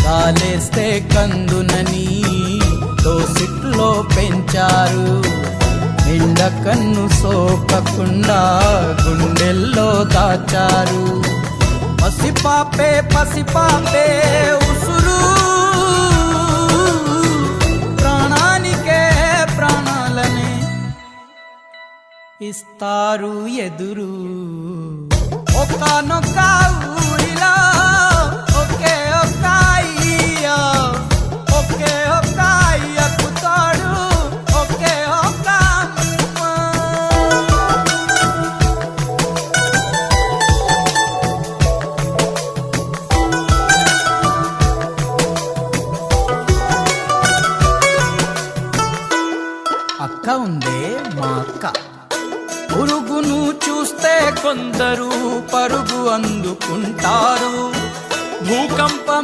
గాలేస్తే కందునని దోసిట్లో పెంచారు. నిండ కన్ను సోకకుండా గుండెల్లో దాచారు. పసిపాపే పసిపాపే ఉసురు, ప్రాణానికే ప్రాణాలనే ఇస్తారు ఎదురు. ఒక్కనొక్క ఊరిలో ఒకే ఒక్క అయ్య, ఒకే ఒక్క అయ్యకు తోడు ఒకే ఒక్క అమ్మ. అక్క ఉందే మా అక్క, పురుగును చూస్తే కొందరు పరుగు అందుకుంటారు. భూకంపం